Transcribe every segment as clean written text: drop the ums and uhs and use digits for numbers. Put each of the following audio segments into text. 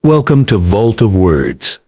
Welcome to Vault of Words.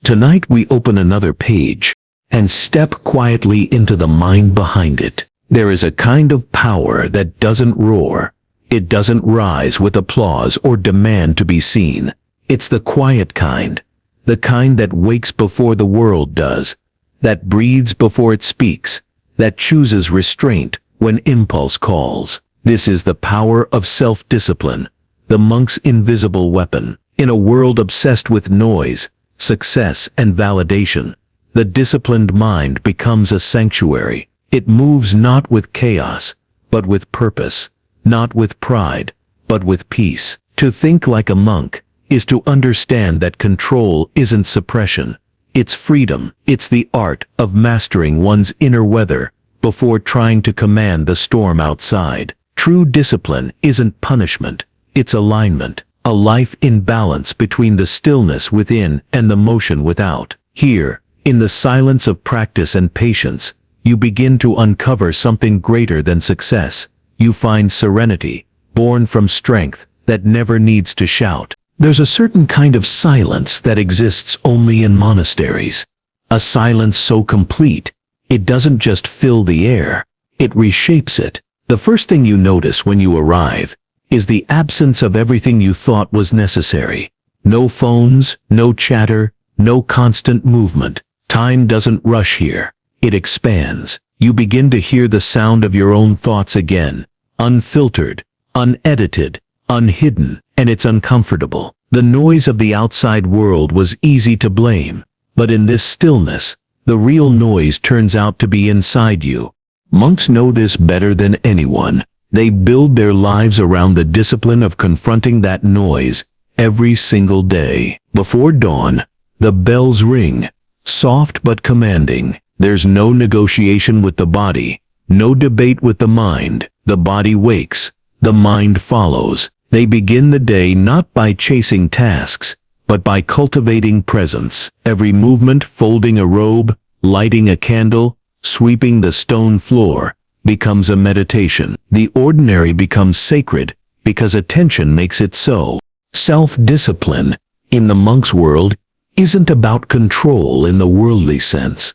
Tonight we open another page and step quietly into the mind behind it. There is a kind of power that doesn't roar. It doesn't rise with applause or demand to be seen. It's the quiet kind, the kind that wakes before the world does, that breathes before it speaks, that chooses restraint when impulse calls. This is the power of self-discipline, the monk's invisible weapon. In a world obsessed with noise, success, and validation, the disciplined mind becomes a sanctuary. It moves not with chaos, but with purpose, not with pride, but with peace. To think like a monk is to understand that control isn't suppression. It's freedom. It's the art of mastering one's inner weather before trying to command the storm outside. True discipline isn't punishment, it's alignment. A life in balance between the stillness within and the motion without. Here, in the silence of practice and patience, you begin to uncover something greater than success. You find serenity, born from strength that never needs to shout. There's a certain kind of silence that exists only in monasteries. A silence so complete, it doesn't just fill the air, it reshapes it. The first thing you notice when you arrive is the absence of everything you thought was necessary. No phones, no chatter, no constant movement. Time doesn't rush here. It expands. You begin to hear the sound of your own thoughts again, unfiltered, unedited, unhidden, and it's uncomfortable. The noise of the outside world was easy to blame, but in this stillness, the real noise turns out to be inside you. Monks know this better than anyone. They build their lives around the discipline of confronting that noise every single day. Before dawn, the bells ring, soft but commanding. There's no negotiation with the body, no debate with the mind. The body wakes, the mind follows. They begin the day not by chasing tasks, but by cultivating presence. Every movement, folding a robe, lighting a candle, sweeping the stone floor, becomes a meditation. The ordinary becomes sacred because attention makes it so. Self-discipline, in the monk's world, isn't about control in the worldly sense.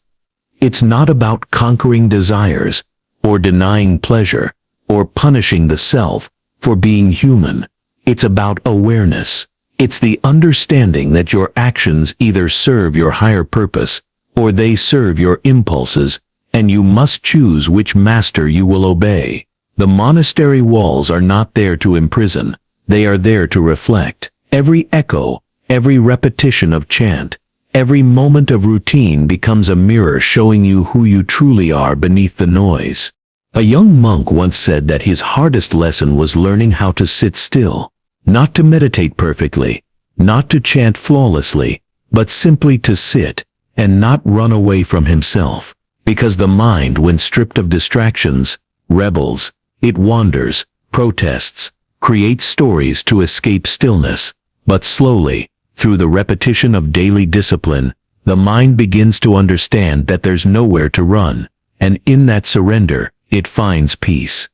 It's not about conquering desires, or denying pleasure, or punishing the self for being human. It's about awareness. It's the understanding that your actions either serve your higher purpose, or they serve your impulses, and you must choose which master you will obey. The monastery walls are not there to imprison, they are there to reflect. Every echo, every repetition of chant, every moment of routine becomes a mirror showing you who you truly are beneath the noise. A young monk once said that his hardest lesson was learning how to sit still, not to meditate perfectly, not to chant flawlessly, but simply to sit and not run away from himself. Because the mind, when stripped of distractions, rebels, it wanders, protests, creates stories to escape stillness. But slowly, through the repetition of daily discipline, the mind begins to understand that there's nowhere to run, and in that surrender, it finds peace.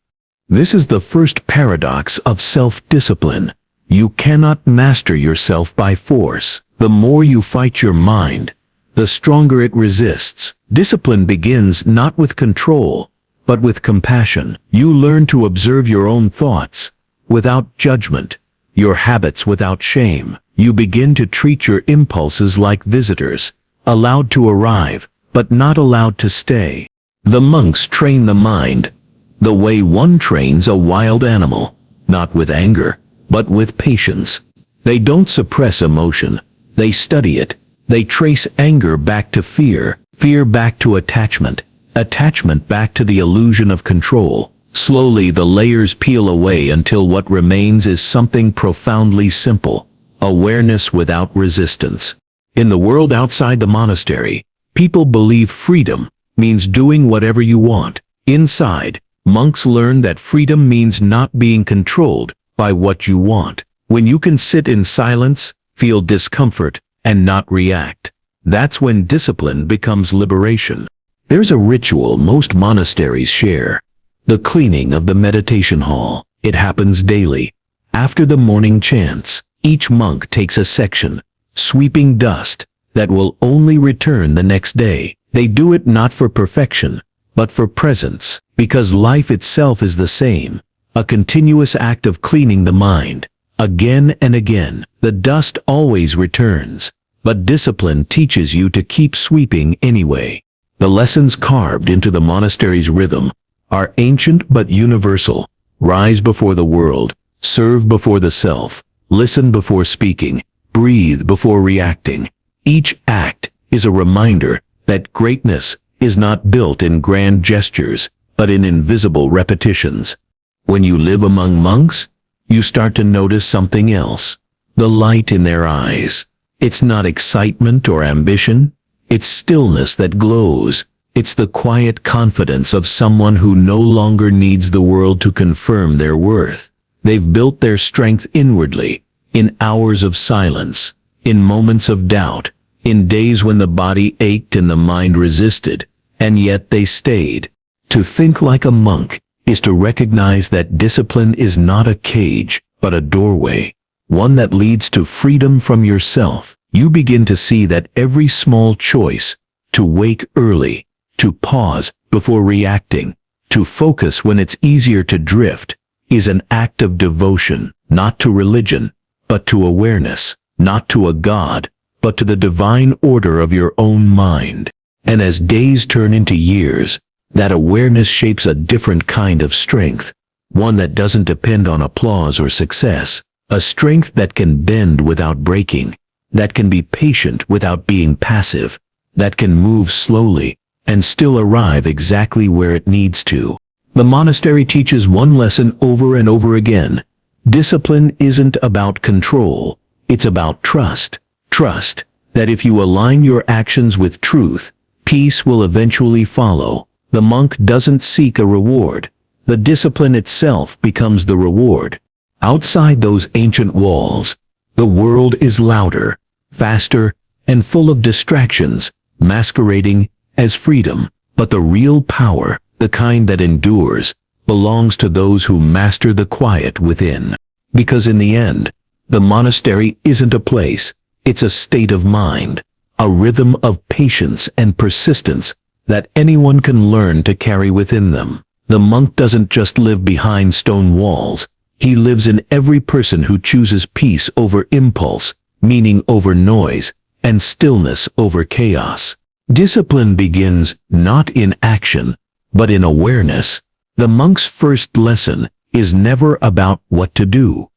This is the first paradox of self-discipline. You cannot master yourself by force. The more you fight your mind, the stronger it resists. Discipline begins not with control, but with compassion. You learn to observe your own thoughts without judgment, your habits without shame. You begin to treat your impulses like visitors, allowed to arrive, but not allowed to stay. The monks train the mind the way one trains a wild animal, not with anger, but with patience. They don't suppress emotion, they study it. They trace anger back to fear, fear back to attachment, attachment back to the illusion of control. Slowly the layers peel away until what remains is something profoundly simple, awareness without resistance. In the world outside the monastery, people believe freedom means doing whatever you want. Inside, monks learn that freedom means not being controlled by what you want. When you can sit in silence, feel discomfort, and not react, that's when discipline becomes liberation. There's a ritual most monasteries share, the cleaning of the meditation hall. It happens daily. After the morning chants, Each monk takes a section, sweeping dust, that will only return the next day. They do it not for perfection, but for presence, because life itself is the same, a continuous act of cleaning the mind. Again and again, the dust always returns, but discipline teaches you to keep sweeping anyway. The lessons carved into the monastery's rhythm are ancient but universal. Rise before the world, serve before the self, listen before speaking, breathe before reacting. Each act is a reminder that greatness is not built in grand gestures, but in invisible repetitions. When you live among monks, you start to notice something else. The light in their eyes. It's not excitement or ambition. It's stillness that glows. It's the quiet confidence of someone who no longer needs the world to confirm their worth. They've built their strength inwardly, in hours of silence, in moments of doubt, in days when the body ached and the mind resisted, and yet they stayed. To think like a monk is to recognize that discipline is not a cage, but a doorway, one that leads to freedom from yourself. You begin to see that every small choice, to wake early, to pause before reacting, to focus when it's easier to drift, is an act of devotion, not to religion, but to awareness, not to a god, but to the divine order of your own mind. And as days turn into years, that awareness shapes a different kind of strength, one that doesn't depend on applause or success, a strength that can bend without breaking, that can be patient without being passive, that can move slowly and still arrive exactly where it needs to. The monastery teaches one lesson over and over again. Discipline isn't about control, it's about trust. Trust that if you align your actions with truth, peace will eventually follow. The monk doesn't seek a reward. The discipline itself becomes the reward. Outside those ancient walls, the world is louder, faster, and full of distractions, masquerading as freedom. But the real power, the kind that endures, belongs to those who master the quiet within. Because in the end, the monastery isn't a place, it's a state of mind, a rhythm of patience and persistence that anyone can learn to carry within them. The monk doesn't just live behind stone walls, he lives in every person who chooses peace over impulse, meaning over noise, and stillness over chaos. Discipline begins not in action, but in awareness. The monk's first lesson is never about what to do.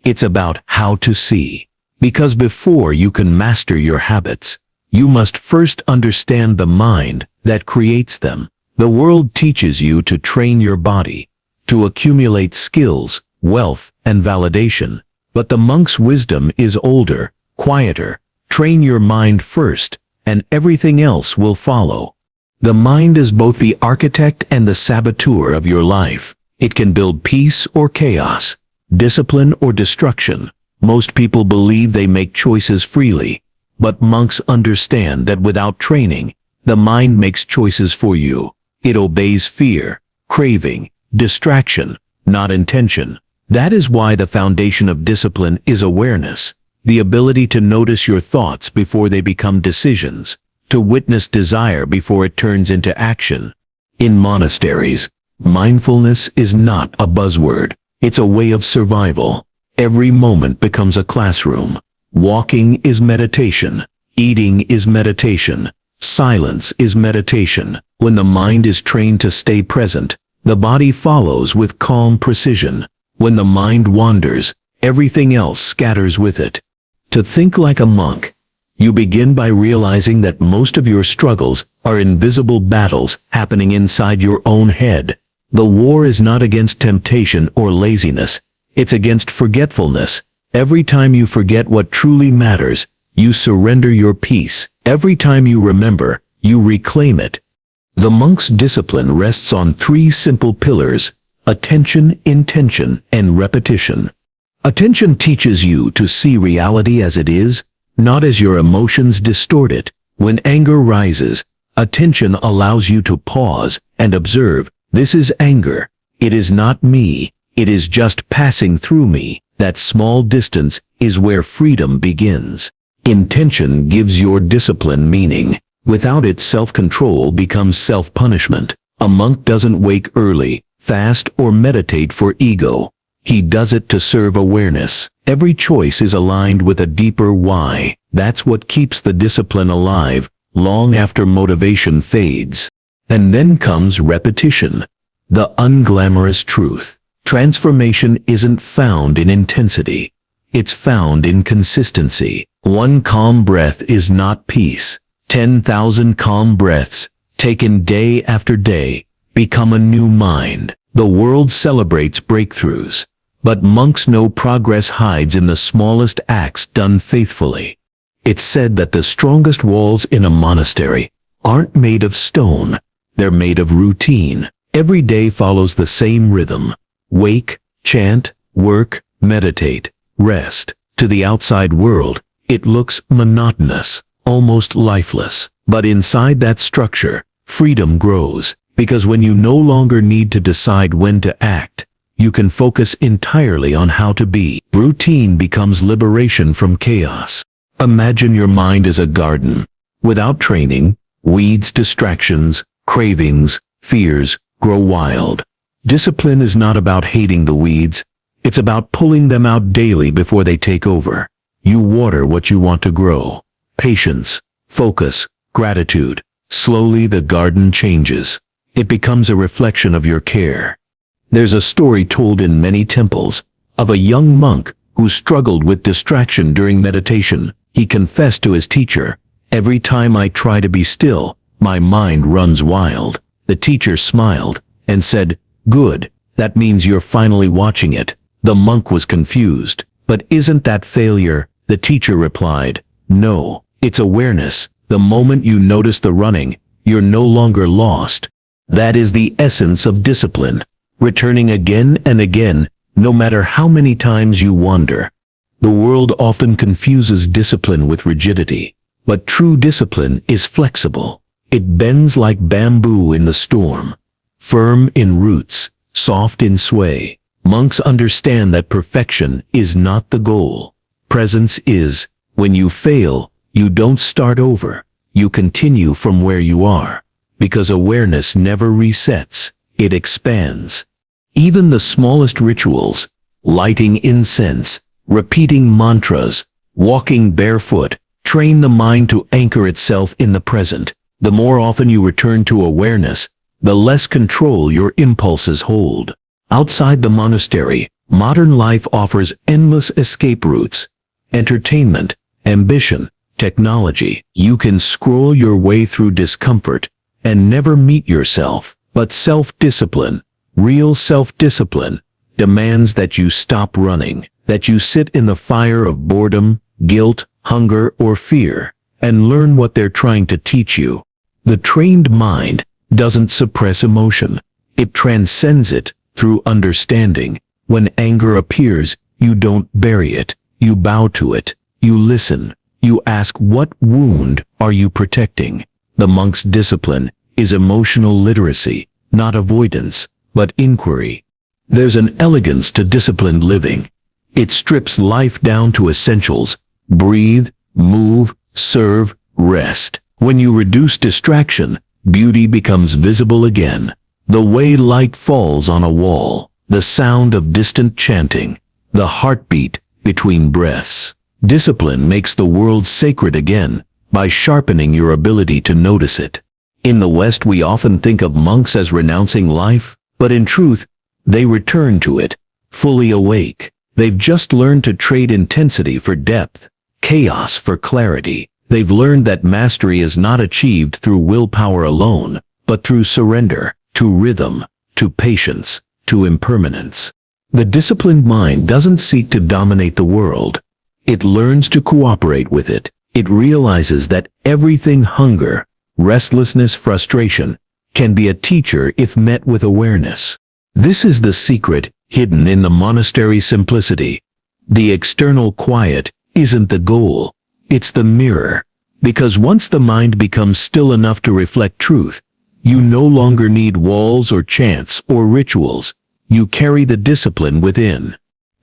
It's about how to see. Because before you can master your habits, you must first understand the mind that creates them. The world teaches you to train your body, to accumulate skills, wealth, and validation. But the monk's wisdom is older, quieter. Train your mind first, and everything else will follow. The mind is both the architect and the saboteur of your life. It can build peace or chaos, discipline or destruction. Most people believe they make choices freely, but monks understand that without training, the mind makes choices for you. It obeys fear, craving, distraction, not intention. That is why the foundation of discipline is awareness, the ability to notice your thoughts before they become decisions, to witness desire before it turns into action. In monasteries, mindfulness is not a buzzword, it's a way of survival. Every moment becomes a classroom. Walking is meditation. Eating is meditation. Silence is meditation. When the mind is trained to stay present, the body follows with calm precision. When the mind wanders, everything else scatters with it. To think like a monk, you begin by realizing that most of your struggles are invisible battles happening inside your own head. The war is not against temptation or laziness. It's against forgetfulness. Every time you forget what truly matters, you surrender your peace. Every time you remember, you reclaim it. The monk's discipline rests on three simple pillars: attention, intention, and repetition. Attention teaches you to see reality as it is, not as your emotions distort it. When anger rises, attention allows you to pause and observe. This is anger. It is not me. It is just passing through me. That small distance is where freedom begins. Intention gives your discipline meaning. Without it, self-control becomes self-punishment. A monk doesn't wake early, fast, or meditate for ego. He does it to serve awareness. Every choice is aligned with a deeper why. That's what keeps the discipline alive, long after motivation fades. And then comes repetition. The unglamorous truth. Transformation isn't found in intensity. It's found in consistency. One calm breath is not peace. 10,000 calm breaths, taken day after day, become a new mind. The world celebrates breakthroughs, but monks know progress hides in the smallest acts done faithfully. It's said that the strongest walls in a monastery aren't made of stone, they're made of routine. Every day follows the same rhythm. Wake, chant, work, meditate, rest. To the outside world, it looks monotonous, almost lifeless. But inside that structure, freedom grows, because when you no longer need to decide when to act, you can focus entirely on how to be. Routine becomes liberation from chaos. Imagine your mind as a garden. Without training, weeds, distractions, cravings, fears grow wild. Discipline is not about hating the weeds, it's about pulling them out daily before they take over. You water what you want to grow. Patience, focus, gratitude. Slowly the garden changes. It becomes a reflection of your care. There's a story told in many temples of a young monk who struggled with distraction during meditation. He confessed to his teacher, "Every time I try to be still, my mind runs wild." The teacher smiled and said, "Good, that means you're finally watching it." The monk was confused. "But isn't that failure?" The teacher replied, "No, it's awareness. The moment you notice the running, you're no longer lost." That is the essence of discipline. Returning again and again, no matter how many times you wander. The world often confuses discipline with rigidity, but true discipline is flexible. It bends like bamboo in the storm, firm in roots, soft in sway. Monks understand that perfection is not the goal. Presence is. When you fail, you don't start over. You continue from where you are. Because awareness never resets, it expands. Even the smallest rituals, lighting incense, repeating mantras, walking barefoot, train the mind to anchor itself in the present. The more often you return to awareness, the less control your impulses hold. Outside the monastery, modern life offers endless escape routes. Entertainment, ambition, technology. You can scroll your way through discomfort and never meet yourself. But self-discipline, real self-discipline, demands that you stop running, that you sit in the fire of boredom, guilt, hunger, or fear, and learn what they're trying to teach you. The trained mind doesn't suppress emotion. It transcends it through understanding. When anger appears, you don't bury it. You bow to it. You listen. You ask, what wound are you protecting? The monk's discipline is emotional literacy, not avoidance, but inquiry. There's an elegance to disciplined living. It strips life down to essentials: breathe, move, serve, rest. When you reduce distraction, beauty becomes visible again. The way light falls on a wall, the sound of distant chanting, the heartbeat between breaths. Discipline makes the world sacred again by sharpening your ability to notice it. In the West, we often think of monks as renouncing life, but in truth, they return to it, fully awake. They've just learned to trade intensity for depth, chaos for clarity. They've learned that mastery is not achieved through willpower alone, but through surrender, to rhythm, to patience, to impermanence. The disciplined mind doesn't seek to dominate the world. It learns to cooperate with it. It realizes that everything, hunger, restlessness, frustration, can be a teacher if met with awareness. This is the secret hidden in the monastery simplicity. The external quiet isn't the goal, it's the mirror. Because once the mind becomes still enough to reflect truth, you no longer need walls or chants or rituals. You carry the discipline within.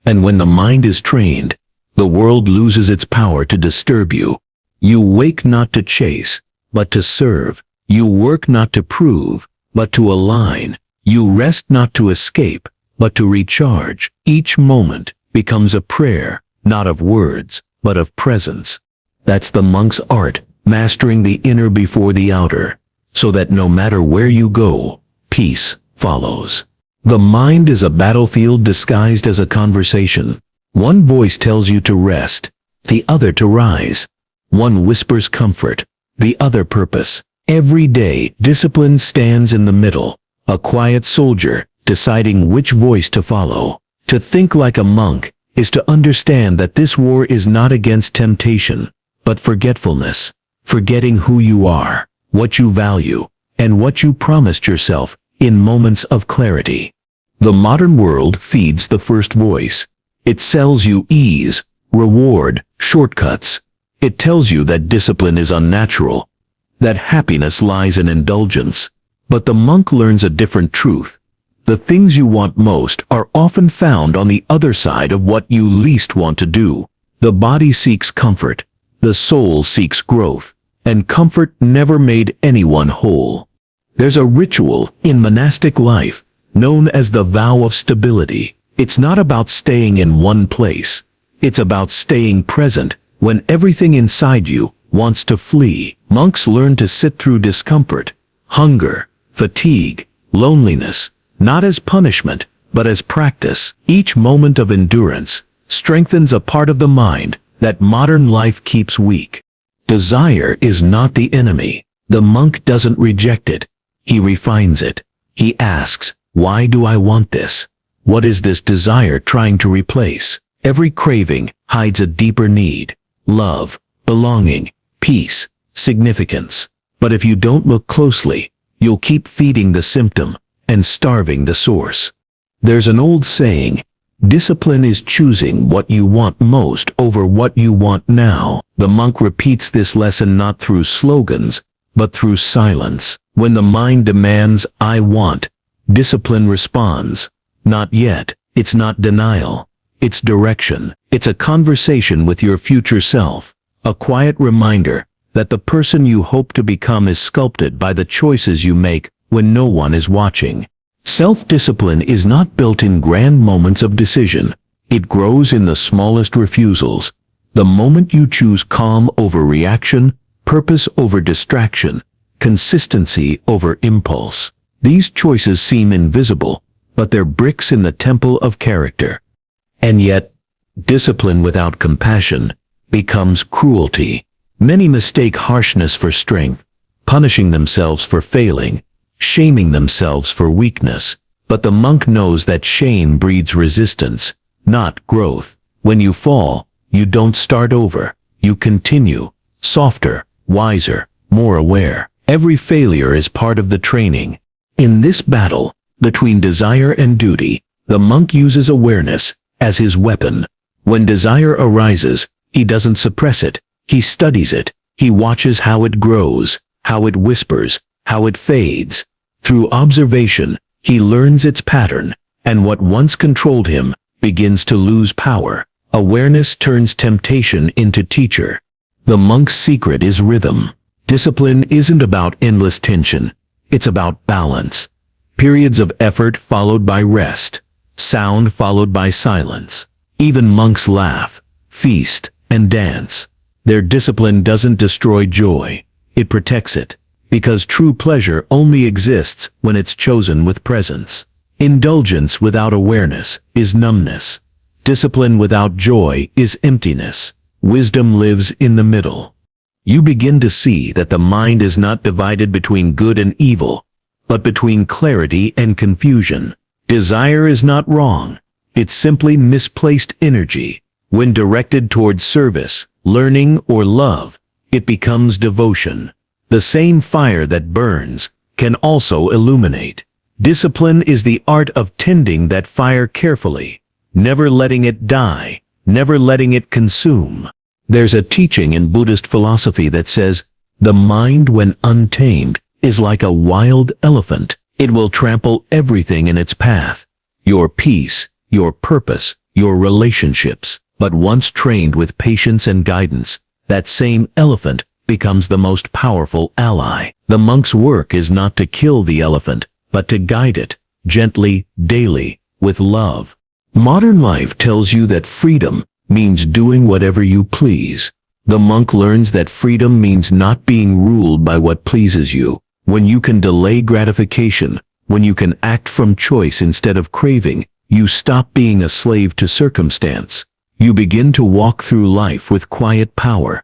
And when the mind is trained, the world loses its power to disturb you. You wake not to chase, but to serve. You work not to prove, but to align. You rest not to escape, but to recharge. Each moment becomes a prayer, not of words, but of presence. That's the monk's art, mastering the inner before the outer, so that no matter where you go, peace follows. The mind is a battlefield disguised as a conversation. One voice tells you to rest, the other to rise. One whispers comfort, the other purpose. Every day, discipline stands in the middle, a quiet soldier deciding which voice to follow. To think like a monk is to understand that this war is not against temptation, but forgetfulness, forgetting who you are, what you value, and what you promised yourself in moments of clarity. The modern world feeds the first voice. It sells you ease, reward, shortcuts. It tells you that discipline is unnatural, that happiness lies in indulgence. But the monk learns a different truth. The things you want most are often found on the other side of what you least want to do. The body seeks comfort, the soul seeks growth, and comfort never made anyone whole. There's a ritual in monastic life known as the vow of stability. It's not about staying in one place. It's about staying present when everything inside you wants to flee. Monks learn to sit through discomfort, hunger, fatigue, loneliness, not as punishment, but as practice. Each moment of endurance strengthens a part of the mind that modern life keeps weak. Desire is not the enemy. The monk doesn't reject it. He refines it. He asks, why do I want this? What is this desire trying to replace? Every craving hides a deeper need: love, belonging, peace, significance. But if you don't look closely, you'll keep feeding the symptom and starving the source. There's an old saying, discipline is choosing what you want most over what you want now. The monk repeats this lesson not through slogans, but through silence. When the mind demands, I want, discipline responds, not yet. It's not denial. It's direction. It's a conversation with your future self, a quiet reminder that the person you hope to become is sculpted by the choices you make when no one is watching. Self-discipline is not built in grand moments of decision. It grows in the smallest refusals. The moment you choose calm over reaction, purpose over distraction, consistency over impulse. These choices seem invisible, but they're bricks in the temple of character. And yet, discipline without compassion becomes cruelty. Many mistake harshness for strength, punishing themselves for failing, shaming themselves for weakness. But the monk knows that shame breeds resistance, not growth. When you fall, you don't start over. You continue, softer, wiser, more aware. Every failure is part of the training. In this battle between desire and duty, the monk uses awareness as his weapon. When desire arises, he doesn't suppress it. He studies it. He watches how it grows, how it whispers, how it fades. Through observation, he learns its pattern, and what once controlled him begins to lose power. Awareness turns temptation into teacher. The monk's secret is rhythm. Discipline isn't about endless tension. It's about balance. Periods of effort followed by rest. Sound followed by silence. Even monks laugh, feast, and dance. Their discipline doesn't destroy joy. It protects it. Because true pleasure only exists when it's chosen with presence. Indulgence without awareness is numbness. Discipline without joy is emptiness. Wisdom lives in the middle. You begin to see that the mind is not divided between good and evil, but between clarity and confusion. Desire is not wrong. It's simply misplaced energy. When directed towards service, learning, or love, it becomes devotion. The same fire that burns can also illuminate. Discipline is the art of tending that fire carefully, never letting it die, never letting it consume. There's a teaching in Buddhist philosophy that says, the mind when untamed is like a wild elephant. It will trample everything in its path. Your peace, your purpose, your relationships. But once trained with patience and guidance, that same elephant becomes the most powerful ally. The monk's work is not to kill the elephant, but to guide it, gently, daily, with love. Modern life tells you that freedom means doing whatever you please. The monk learns that freedom means not being ruled by what pleases you. When you can delay gratification, when you can act from choice instead of craving, you stop being a slave to circumstance. You begin to walk through life with quiet power.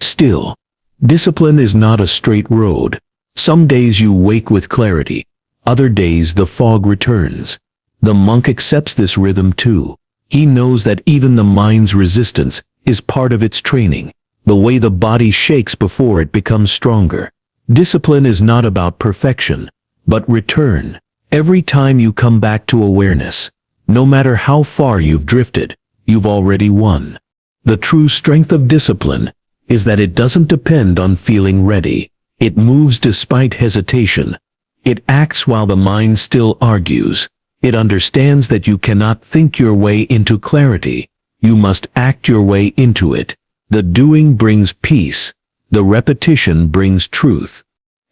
Still, discipline is not a straight road. Some days you wake with clarity, other days the fog returns. The monk accepts this rhythm too. He knows that even the mind's resistance is part of its training, the way the body shakes before it becomes stronger. Discipline is not about perfection, but return. Every time you come back to awareness, no matter how far you've drifted, you've already won. The true strength of discipline is that it doesn't depend on feeling ready. It moves despite hesitation. It acts while the mind still argues. It understands that you cannot think your way into clarity. You must act your way into it. The doing brings peace. The repetition brings truth.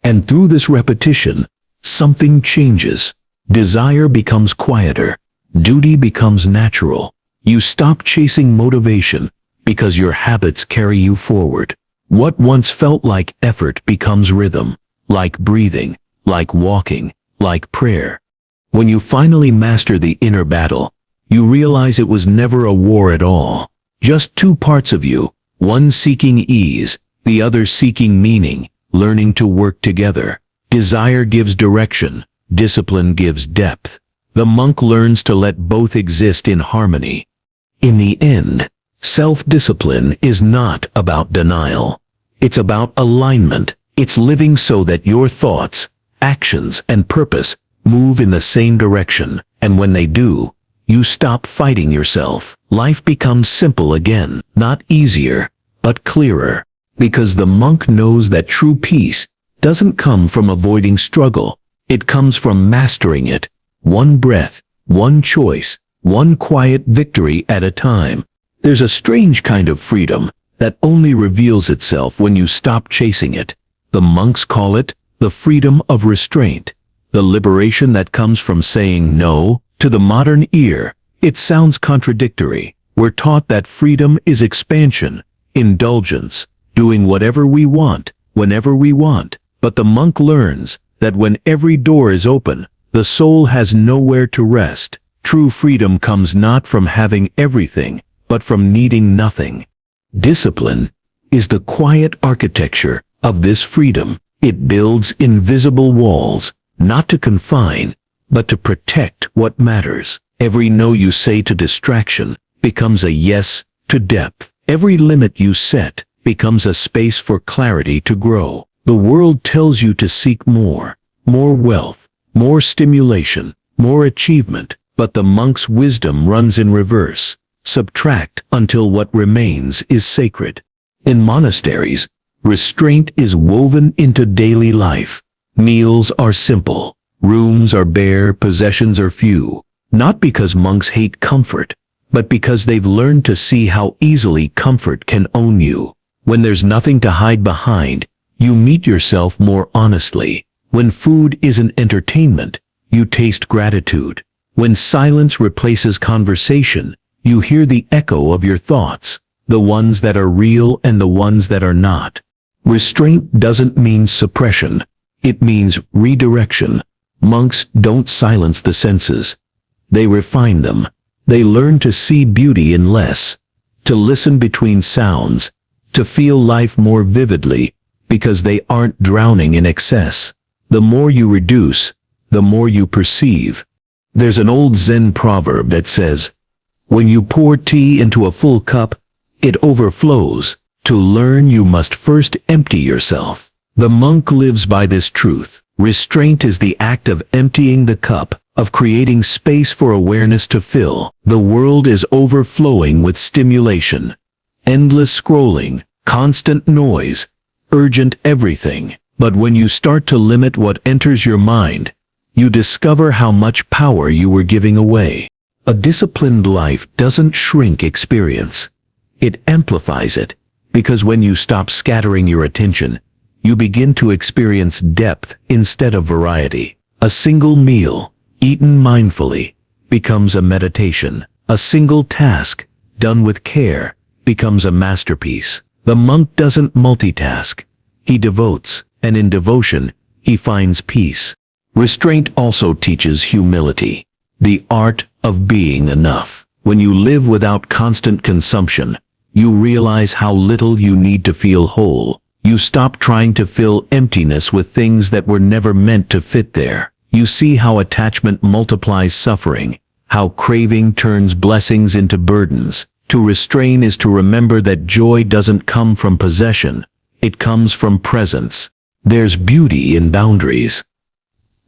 And through this repetition, something changes. Desire becomes quieter. Duty becomes natural. You stop chasing motivation because your habits carry you forward. What once felt like effort becomes rhythm, like breathing, like walking, like prayer. When you finally master the inner battle, you realize it was never a war at all. Just two parts of you, one seeking ease, the other seeking meaning, learning to work together. Desire gives direction, discipline gives depth. The monk learns to let both exist in harmony. In the end, self-discipline is not about denial. It's about alignment. It's living so that your thoughts, actions, and purpose move in the same direction. And when they do, you stop fighting yourself. Life becomes simple again, not easier, but clearer. Because the monk knows that true peace doesn't come from avoiding struggle. It comes from mastering it. One breath, one choice, one quiet victory at a time. There's a strange kind of freedom that only reveals itself when you stop chasing it. The monks call it the freedom of restraint, the liberation that comes from saying no. To the modern ear, it sounds contradictory. We're taught that freedom is expansion, indulgence, doing whatever we want, whenever we want. But the monk learns that when every door is open, the soul has nowhere to rest. True freedom comes not from having everything, but from needing nothing. Discipline is the quiet architecture of this freedom. It builds invisible walls, not to confine, but to protect what matters. Every no you say to distraction becomes a yes to depth. Every limit you set becomes a space for clarity to grow. The world tells you to seek more wealth, more stimulation, more achievement, but the monk's wisdom runs in reverse. Subtract until what remains is sacred. In monasteries, restraint is woven into daily life. Meals are simple, rooms are bare, possessions are few. Not because monks hate comfort, but because they've learned to see how easily comfort can own you. When there's nothing to hide behind, you meet yourself more honestly. When food isn't entertainment, you taste gratitude. When silence replaces conversation, you hear the echo of your thoughts, the ones that are real and the ones that are not. Restraint doesn't mean suppression. It means redirection. Monks don't silence the senses. They refine them. They learn to see beauty in less, to listen between sounds, to feel life more vividly, because they aren't drowning in excess. The more you reduce, the more you perceive. There's an old Zen proverb that says, "When you pour tea into a full cup, it overflows. To learn, you must first empty yourself." The monk lives by this truth. Restraint is the act of emptying the cup, of creating space for awareness to fill. The world is overflowing with stimulation, endless scrolling, constant noise, urgent everything. But when you start to limit what enters your mind, you discover how much power you were giving away. A disciplined life doesn't shrink experience. It amplifies it, because when you stop scattering your attention, you begin to experience depth instead of variety. A single meal, eaten mindfully, becomes a meditation. A single task, done with care, becomes a masterpiece. The monk doesn't multitask. He devotes, and in devotion, he finds peace. Restraint also teaches humility, the art of being enough. When you live without constant consumption, you realize how little you need to feel whole. You stop trying to fill emptiness with things that were never meant to fit there. You see how attachment multiplies suffering, how craving turns blessings into burdens. To restrain is to remember that joy doesn't come from possession, it comes from presence. There's beauty in boundaries.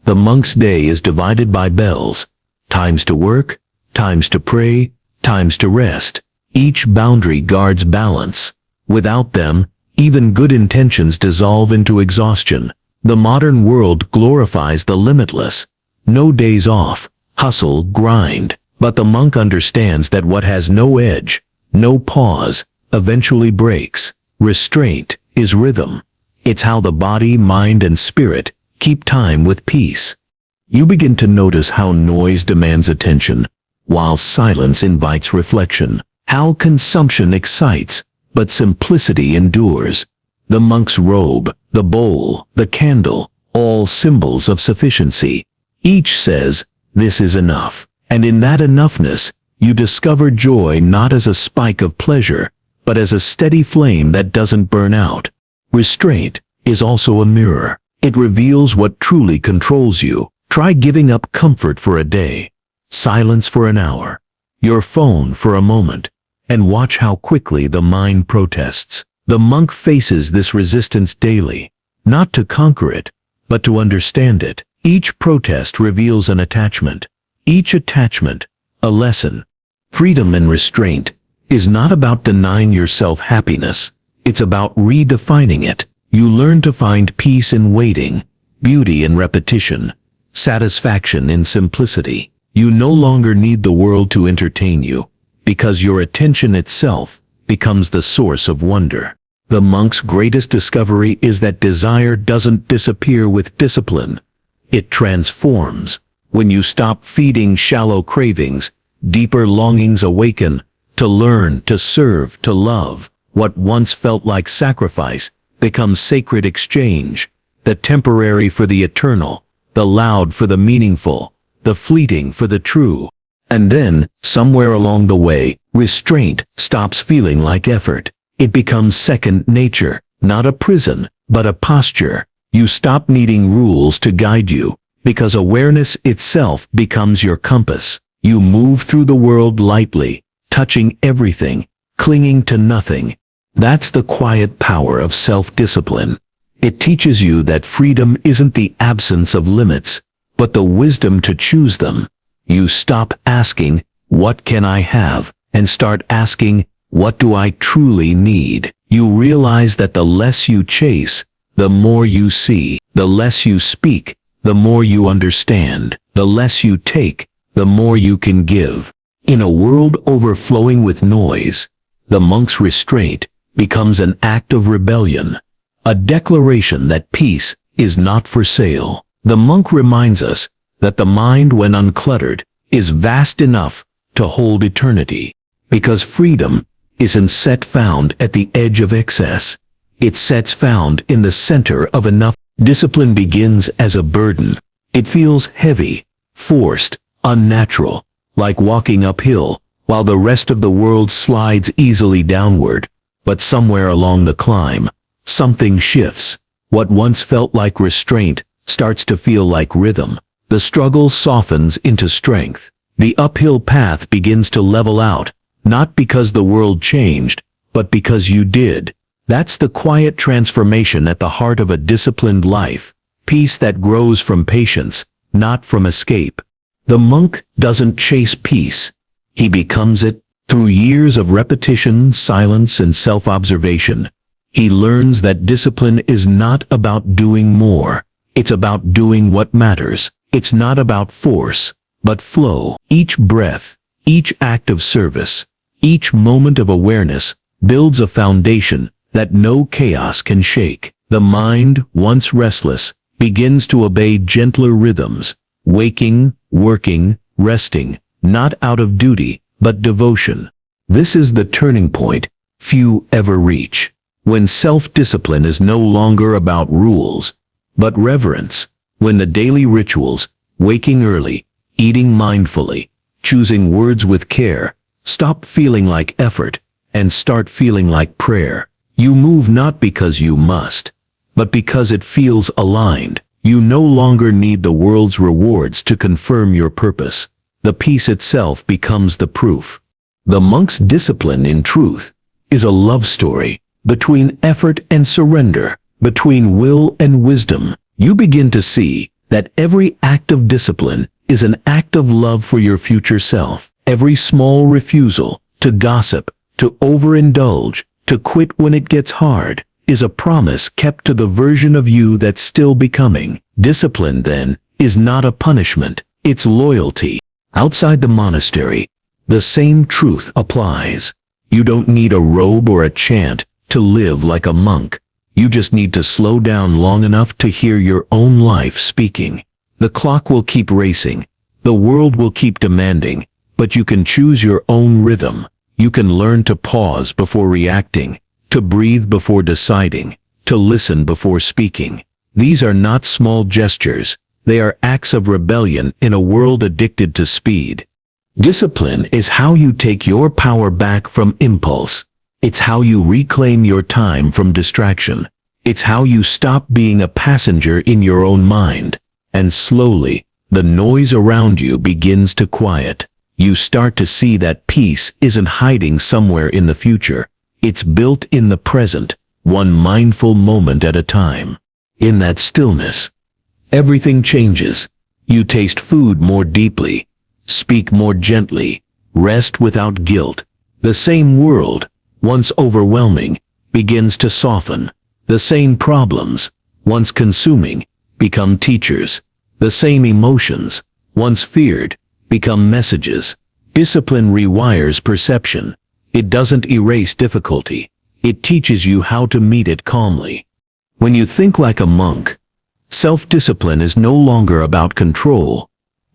The monk's day is divided by bells, times to work, times to pray, times to rest. Each boundary guards balance. Without them, even good intentions dissolve into exhaustion. The modern world glorifies the limitless. No days off, hustle, grind. But the monk understands that what has no edge, no pause, eventually breaks. Restraint is rhythm. It's how the body, mind, and spirit keep time with peace. You begin to notice how noise demands attention, while silence invites reflection. How consumption excites, but simplicity endures. The monk's robe, the bowl, the candle, all symbols of sufficiency. Each says, "This is enough." And in that enoughness, you discover joy not as a spike of pleasure, but as a steady flame that doesn't burn out. Restraint is also a mirror. It reveals what truly controls you. Try giving up comfort for a day, silence for an hour, your phone for a moment, and watch how quickly the mind protests. The monk faces this resistance daily, not to conquer it, but to understand it. Each protest reveals an attachment. Each attachment, a lesson. Freedom and restraint is not about denying yourself happiness. It's about redefining it. You learn to find peace in waiting, beauty in repetition, satisfaction in simplicity. You no longer need the world to entertain you, because your attention itself becomes the source of wonder. The monk's greatest discovery is that desire doesn't disappear with discipline. It transforms. When you stop feeding shallow cravings, deeper longings awaken. To learn, to serve, to love. What once felt like sacrifice becomes sacred exchange. The temporary for the eternal, the loud for the meaningful, the fleeting for the true. And then, somewhere along the way, restraint stops feeling like effort. It becomes second nature, not a prison, but a posture. You stop needing rules to guide you, because awareness itself becomes your compass. You move through the world lightly, touching everything, clinging to nothing. That's the quiet power of self-discipline. It teaches you that freedom isn't the absence of limits, but the wisdom to choose them. You stop asking, "What can I have?" and start asking, "What do I truly need?" You realize that the less you chase, the more you see. The less you speak, the more you understand. The less you take, the more you can give. In a world overflowing with noise, the monk's restraint becomes an act of rebellion, a declaration that peace is not for sale. The monk reminds us that the mind, when uncluttered, is vast enough to hold eternity, because freedom isn't set found at the edge of excess. It's sets found in the center of enough. Discipline begins as a burden. It feels heavy, forced, unnatural, like walking uphill, while the rest of the world slides easily downward. But somewhere along the climb, something shifts. What once felt like restraint starts to feel like rhythm. The struggle softens into strength. The uphill path begins to level out, not because the world changed, but because you did. That's the quiet transformation at the heart of a disciplined life, peace that grows from patience, not from escape. The monk doesn't chase peace. He becomes it through years of repetition, silence, and self-observation. He learns that discipline is not about doing more. It's about doing what matters. It's not about force, but flow. Each breath, Each act of service, each moment of awareness builds a foundation that no chaos can shake. The mind, once restless, begins to obey gentler rhythms, waking, working, resting, not out of duty, but devotion. This is the turning point few ever reach, when self-discipline is no longer about rules, but reverence, when the daily rituals, waking early, eating mindfully, choosing words with care, stop feeling like effort and start feeling like prayer. You move not because you must, but because it feels aligned. You no longer need the world's rewards to confirm your purpose. The peace itself becomes the proof. The monk's discipline, in truth, is a love story between effort and surrender, between will and wisdom. You begin to see that every act of discipline is an act of love for your future self. Every small refusal to gossip, to overindulge, to quit when it gets hard, is a promise kept to the version of you that's still becoming. Discipline, then, is not a punishment, it's loyalty. Outside the monastery, the same truth applies. You don't need a robe or a chant to live like a monk. You just need to slow down long enough to hear your own life speaking. The clock will keep racing, the world will keep demanding, but you can choose your own rhythm. You can learn to pause before reacting, to breathe before deciding, to listen before speaking. These are not small gestures, they are acts of rebellion in a world addicted to speed. Discipline is how you take your power back from impulse. It's how you reclaim your time from distraction. It's how you stop being a passenger in your own mind. And slowly, the noise around you begins to quiet. You start to see that peace isn't hiding somewhere in the future. It's built in the present, one mindful moment at a time. In that stillness, everything changes. You taste food more deeply, speak more gently, rest without guilt. The same world, once overwhelming, begins to soften. The same problems, once consuming, become teachers. The same emotions, once feared, become messages. Discipline rewires perception. It doesn't erase difficulty. It teaches you how to meet it calmly. When you think like a monk, self-discipline is no longer about control.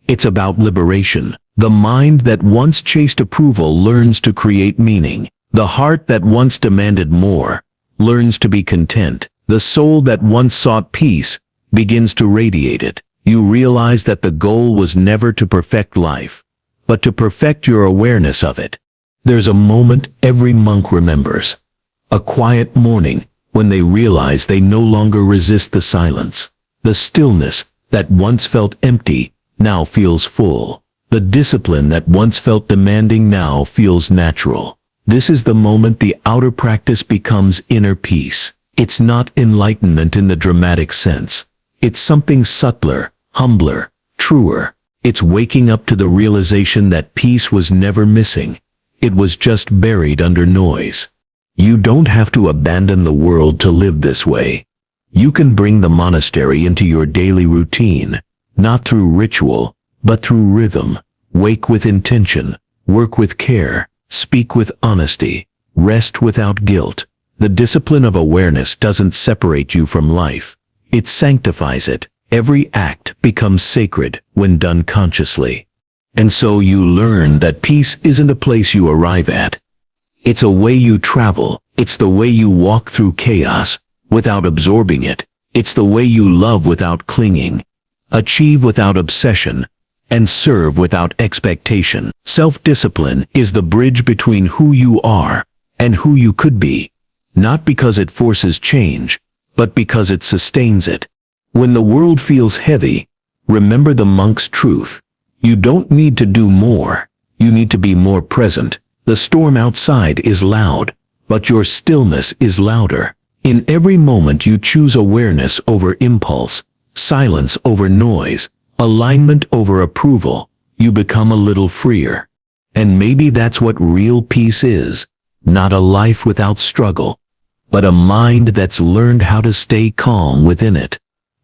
It's about liberation. The mind that once chased approval learns to create meaning. The heart that once demanded more learns to be content. The soul that once sought peace begins to radiate it. You realize that the goal was never to perfect life, but to perfect your awareness of it. There's a moment every monk remembers. A quiet morning when they realize they no longer resist the silence. The stillness that once felt empty now feels full. The discipline that once felt demanding now feels natural. This is the moment the outer practice becomes inner peace. It's not enlightenment in the dramatic sense. It's something subtler, humbler, truer. It's waking up to the realization that peace was never missing. It was just buried under noise. You don't have to abandon the world to live this way. You can bring the monastery into your daily routine, not through ritual, but through rhythm. Wake with intention, work with care, speak with honesty, rest without guilt. The discipline of awareness doesn't separate you from life. It sanctifies it. Every act becomes sacred when done consciously. And so you learn that peace isn't a place you arrive at. It's a way you travel. It's the way you walk through chaos without absorbing it. It's the way you love without clinging, achieve without obsession, and serve without expectation. Self-discipline is the bridge between who you are and who you could be, not because it forces change, but because it sustains it. When the world feels heavy, remember the monk's truth. You don't need to do more. You need to be more present. The storm outside is loud, but your stillness is louder. In every moment you choose awareness over impulse, silence over noise, alignment over approval. You become a little freer. And maybe that's what real peace is. Not a life without struggle, but a mind that's learned how to stay calm within it.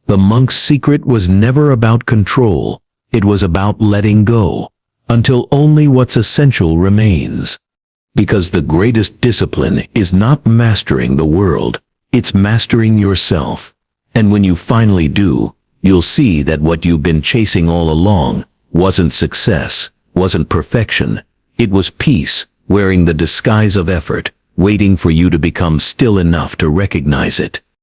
The monk's secret was never about control. It was about letting go. until only what's essential remains. Because the greatest discipline is not mastering the world, it's mastering yourself. And when you finally do, you'll see that what you've been chasing all along wasn't success, wasn't perfection. It was peace, wearing the disguise of effort, waiting for you to become still enough to recognize it.